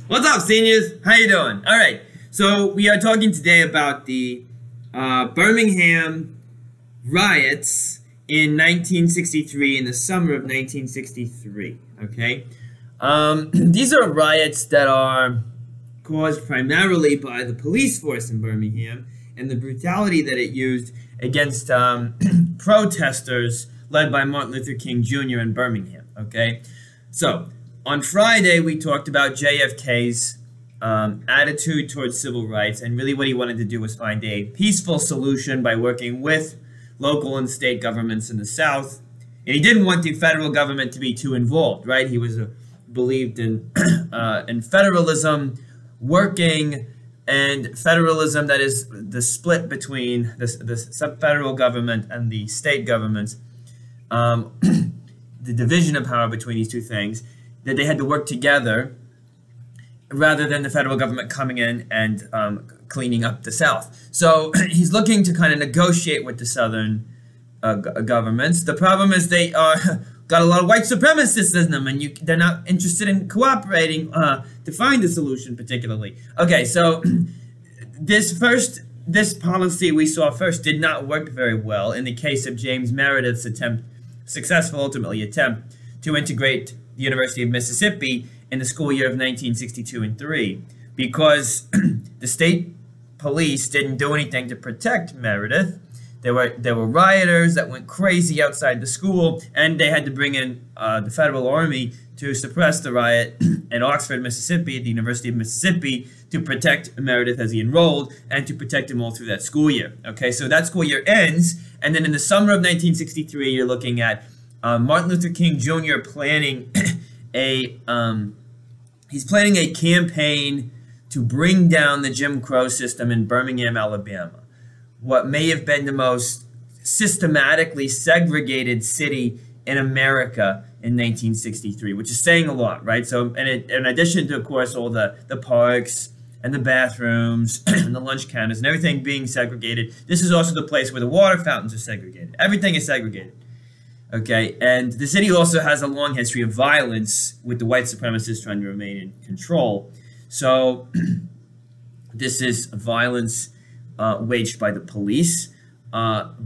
What's up, seniors? How you doing? All right, so we are talking today about the Birmingham riots in 1963, in the summer of 1963, okay? These are riots that are caused primarily by the police force in Birmingham and the brutality that it used against protesters led by Martin Luther King Jr. in Birmingham, okay? So, on Friday, we talked about JFK's attitude towards civil rights, and really what he wanted to do was find a peaceful solution by working with local and state governments in the South. And he didn't want the federal government to be too involved, right? He was believed in federalism, working, and federalism, that is the split between the federal government and the state governments, the division of power between these two things, that they had to work together rather than the federal government coming in and cleaning up the South. So he's looking to kind of negotiate with the Southern governments. The problem is they got a lot of white supremacists in them, and they're not interested in cooperating to find a solution particularly. Okay, so this policy we saw first did not work very well in the case of James Meredith's successful ultimately attempt to integrate the University of Mississippi in the school year of 1962 and 3, because the state police didn't do anything to protect Meredith. There were rioters that went crazy outside the school, and they had to bring in the federal army to suppress the riot in Oxford, Mississippi, at the University of Mississippi, to protect Meredith as he enrolled, and to protect him all through that school year. Okay, so that school year ends, and then in the summer of 1963, you're looking at Martin Luther King Jr. planning he's planning a campaign to bring down the Jim Crow system in Birmingham, Alabama, what may have been the most systematically segregated city in America in 1963, which is saying a lot, right? So, in addition to, of course, all the parks and the bathrooms and the lunch counters and everything being segregated, this is also the place where the water fountains are segregated. Everything is segregated. Okay, and the city also has a long history of violence with the white supremacists trying to remain in control. So this is violence waged by the police under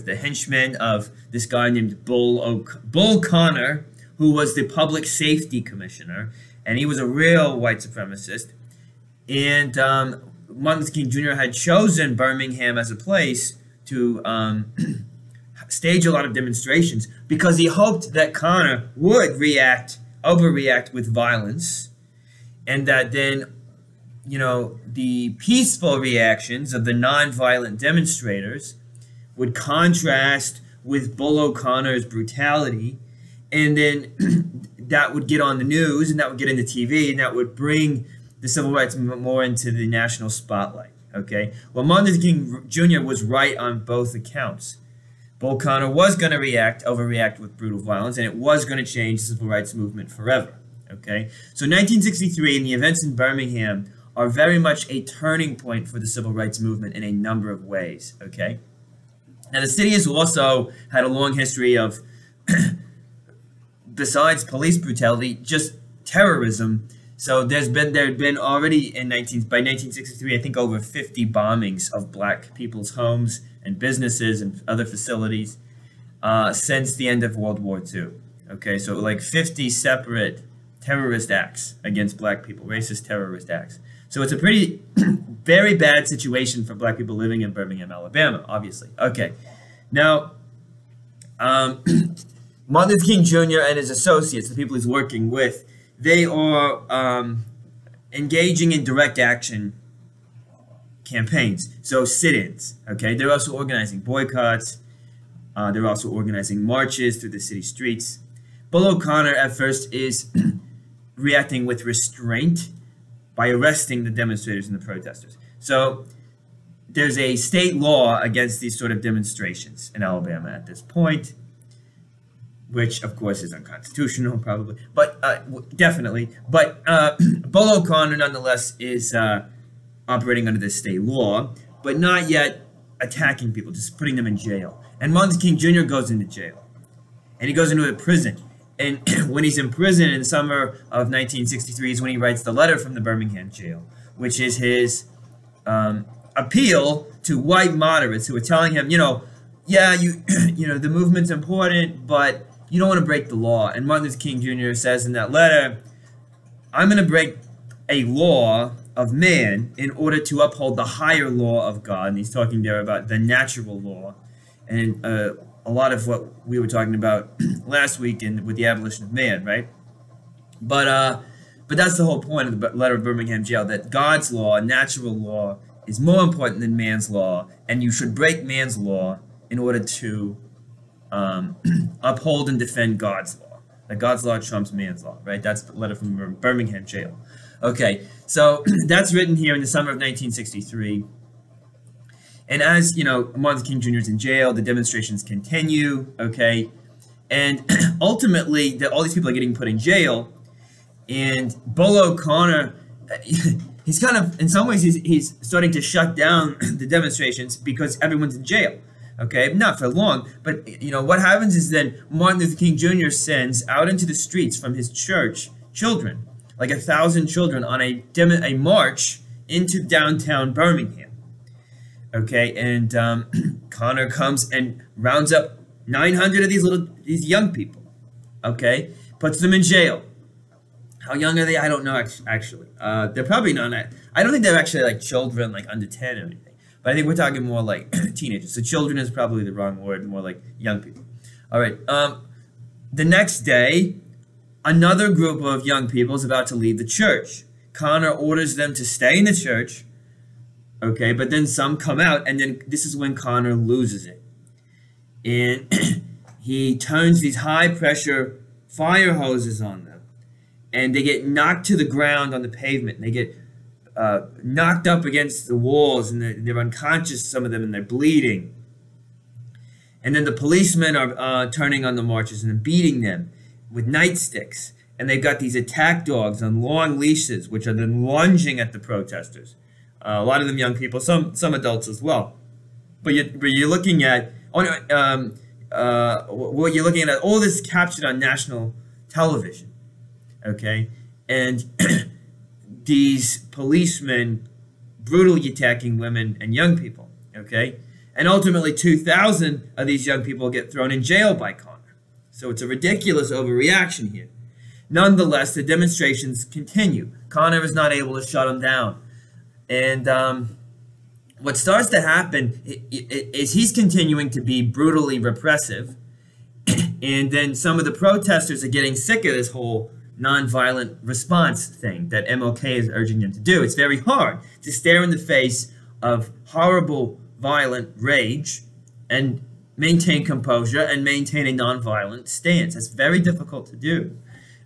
the henchmen of this guy named Bull Connor, who was the public safety commissioner, and he was a real white supremacist. And Martin Luther King Jr. had chosen Birmingham as a place to stage a lot of demonstrations because he hoped that Connor would overreact with violence, and that then, you know, the peaceful reactions of the nonviolent demonstrators would contrast with Bull O'Connor's brutality, and then that would get on the news, and that would get into TV, and that would bring the civil rights movement more into the national spotlight. Okay, well, Martin Luther King Jr. was right on both accounts. Bull Connor was going to overreact with brutal violence, and it was going to change the civil rights movement forever. Okay, so 1963 and the events in Birmingham are very much a turning point for the civil rights movement in a number of ways. Okay, now the city has also had a long history of, besides police brutality, just terrorism. So there had been already by 1963, I think, over 50 bombings of black people's homes and businesses and other facilities since the end of World War II. Okay, so like 50 separate terrorist acts against black people, racist terrorist acts. So it's a pretty, very bad situation for black people living in Birmingham, Alabama, obviously. Okay, now, Martin Luther King Jr. and his associates, the people he's working with, they are engaging in direct action campaigns, so sit-ins, okay? They're also organizing boycotts. They're also organizing marches through the city streets. Bull O'Connor at first is reacting with restraint by arresting the demonstrators and the protesters. So there's a state law against these sort of demonstrations in Alabama at this point, which, of course, is unconstitutional, probably, but definitely. But Bull O'Connor, nonetheless, is operating under this state law, but not yet attacking people, just putting them in jail. And Martin Luther King Jr. goes into jail, and he goes into a prison. And when he's in prison in the summer of 1963 is when he writes the letter from the Birmingham jail, which is his appeal to white moderates who are telling him, yeah, the movement's important, but you don't want to break the law. And Martin Luther King Jr. says in that letter, I'm going to break a law of man in order to uphold the higher law of God. And he's talking there about the natural law. And a lot of what we were talking about last week with the abolition of man, right? But that's the whole point of the letter of Birmingham jail, that God's law, natural law, is more important than man's law, and you should break man's law in order to uphold and defend God's law. That God's law trumps man's law, right? That's the letter from Birmingham jail. Okay, so that's written here in the summer of 1963. And as, Martin Luther King Jr. is in jail, the demonstrations continue, okay? And ultimately, all these people are getting put in jail. And Bolo O'Connor, he's kind of, in some ways, he's starting to shut down the demonstrations because everyone's in jail, okay? Not for long, but, what happens is then Martin Luther King Jr. sends out into the streets from his church children, like 1,000 children, on a march into downtown Birmingham. Okay, and Connor comes and rounds up 900 of these young people. Okay, puts them in jail. How young are they? I don't know actually. They're probably not. I don't think they're actually like children, like under 10 or anything. But I think we're talking more like teenagers. So children is probably the wrong word. More like young people. All right. The next day, another group of young people is about to leave the church. Connor orders them to stay in the church. Okay, but then some come out, and then this is when Connor loses it. And he turns these high-pressure fire hoses on them, and they get knocked to the ground on the pavement. They get knocked up against the walls, and they're unconscious, some of them, and they're bleeding. And then the policemen are turning on the marchers and beating them with nightsticks. And they've got these attack dogs on long leashes, which are then lunging at the protesters. A lot of them young people, some adults as well. But you're looking at what you're looking at all this captured on national television, okay? And these policemen brutally attacking women and young people, okay? And ultimately 2,000 of these young people get thrown in jail by Connor. So it's a ridiculous overreaction here. Nonetheless, the demonstrations continue. Connor is not able to shut them down. And what starts to happen is he's continuing to be brutally repressive. And then some of the protesters are getting sick of this whole nonviolent response thing that MLK is urging them to do. It's very hard to stare in the face of horrible, violent rage and maintain composure and maintain a nonviolent stance. That's very difficult to do.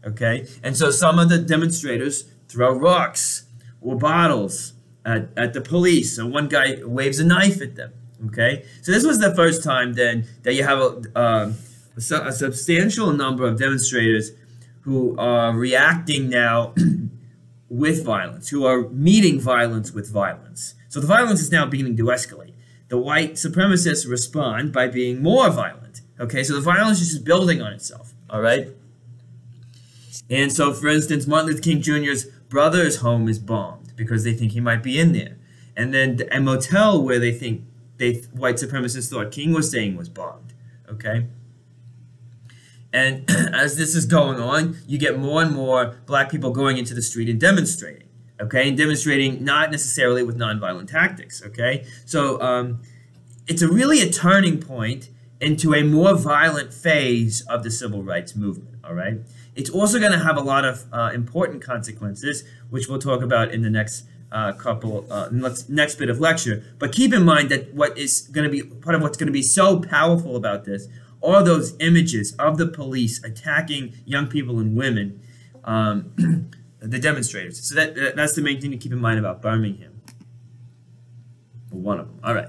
Okay? And so some of the demonstrators throw rocks or bottles at the police. So one guy waves a knife at them. Okay? So this was the first time then that you have a substantial number of demonstrators who are reacting now with violence, who are meeting violence with violence. So the violence is now beginning to escalate. The white supremacists respond by being more violent. Okay, so the violence is just building on itself. All right? And so, for instance, Martin Luther King Jr.'s brother's home is bombed because they think he might be in there. And then a motel where they think white supremacists thought King was staying was bombed. Okay? And as this is going on, you get more and more black people going into the street and demonstrating. Okay? And demonstrating not necessarily with nonviolent tactics. Okay? So it's really a turning point into a more violent phase of the civil rights movement. All right? It's also going to have a lot of important consequences, which we'll talk about in the next next bit of lecture. But keep in mind that what is going to be part of what's going to be so powerful about this are those images of the police attacking young people and women, the demonstrators. So that's the main thing to keep in mind about Birmingham. One of them. All right.